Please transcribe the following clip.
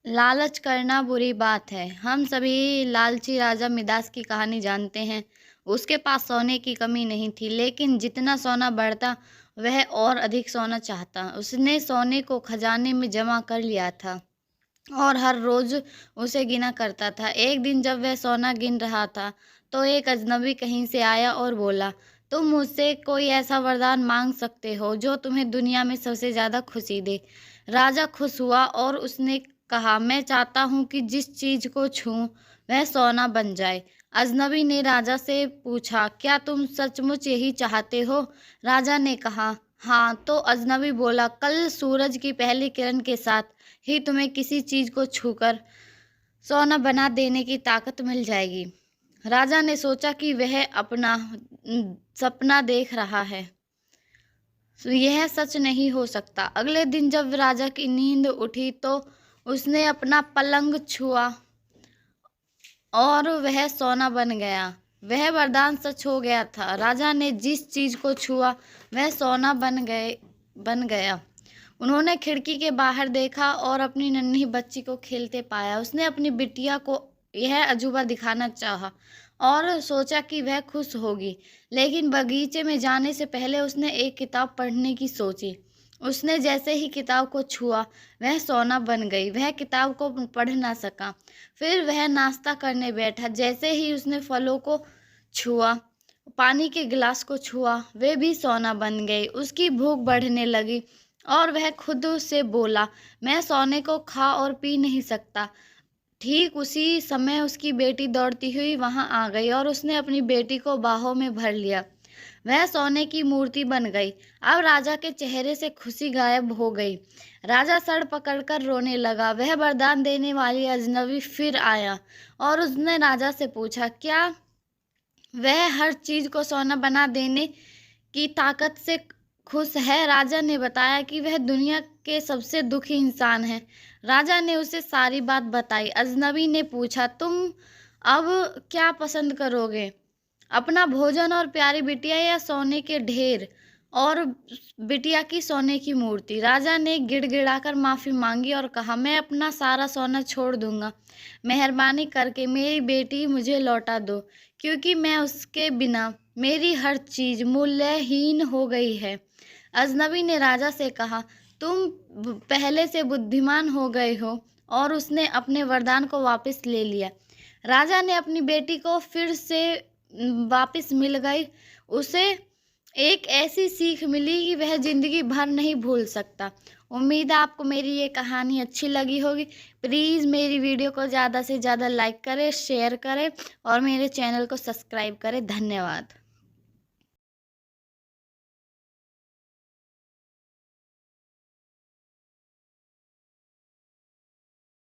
लालच करना बुरी बात है। हम सभी लालची राजा मिदास की कहानी जानते हैं। उसके पास सोने की कमी नहीं थी, लेकिन जितना सोना बढ़ता, वह और अधिक सोना चाहता। उसने सोने को खजाने में जमा कर लिया था और हर रोज उसे गिना करता था। एक दिन जब वह सोना गिन रहा था, तो एक अजनबी कहीं से आया और बोला, तुम मुझसे कोई ऐसा वरदान मांग सकते हो जो तुम्हें दुनिया में सबसे ज्यादा खुशी दे। राजा खुश हुआ और उसने कहा, मैं चाहता हूँ कि जिस चीज को छूऊं वह सोना बन जाए। अजनबी ने राजा से पूछा, क्या तुम सचमुच यही चाहते हो? राजा ने कहा, हाँ। तो अजनबी बोला, कल सूरज की पहली किरण के साथ ही तुम्हें किसी चीज को छूकर सोना बना देने की ताकत मिल जाएगी। राजा ने सोचा कि वह अपना सपना देख रहा है, तो यह सच नहीं हो सकता। अगले दिन जब राजा की नींद उठी, तो उसने अपना पलंग छुआ और वह सोना बन गया। वह वरदान सच हो गया था। राजा ने जिस चीज को छुआ वह सोना बन गया। उन्होंने खिड़की के बाहर देखा और अपनी नन्ही बच्ची को खेलते पाया। उसने अपनी बिटिया को यह अजूबा दिखाना चाहा और सोचा कि वह खुश होगी, लेकिन बगीचे में जाने से पहले उसने एक किताब पढ़ने की सोची। उसने जैसे ही किताब को छुआ, वह सोना बन गई। वह किताब को पढ़ ना सका। फिर वह नाश्ता करने बैठा। जैसे ही उसने फलों को छुआ, पानी के गिलास को छुआ, वे भी सोना बन गए। उसकी भूख बढ़ने लगी और वह खुद से बोला, मैं सोने को खा और पी नहीं सकता। ठीक उसी समय उसकी बेटी दौड़ती हुई वहां आ गई और उसने अपनी बेटी को बाहों में भर लिया। वह सोने की मूर्ति बन गई। अब राजा के चेहरे से खुशी गायब हो गई। राजा सर पकड़कर रोने लगा। वह वरदान देने वाली अजनबी फिर आया और उसने राजा से पूछा, क्या वह हर चीज को सोना बना देने की ताकत से खुश है? राजा ने बताया कि वह दुनिया के सबसे दुखी इंसान है। राजा ने उसे सारी बात बताई। अजनबी ने पूछा, तुम अब क्या पसंद करोगे, अपना भोजन और प्यारी बिटिया या सोने के ढेर और बिटिया की सोने की मूर्ति? राजा ने गिड़गिड़ाकर माफी मांगी और कहा, मैं अपना सारा सोना छोड़ दूंगा। मेहरबानी करके मेरी बेटी मुझे लौटा दो, क्योंकि मैं उसके बिना मेरी हर चीज मूल्यहीन हो गई है। अजनबी ने राजा से कहा, तुम पहले से बुद्धिमान हो गए हो। और उसने अपने वरदान को वापस ले लिया। राजा ने अपनी बेटी को फिर से वापस मिल गई। उसे एक ऐसी सीख मिली कि वह जिंदगी भर नहीं भूल सकता। उम्मीद है आपको मेरी ये कहानी अच्छी लगी होगी। प्लीज़ मेरी वीडियो को ज़्यादा से ज़्यादा लाइक करें, शेयर करें और मेरे चैनल को सब्सक्राइब करें। धन्यवाद।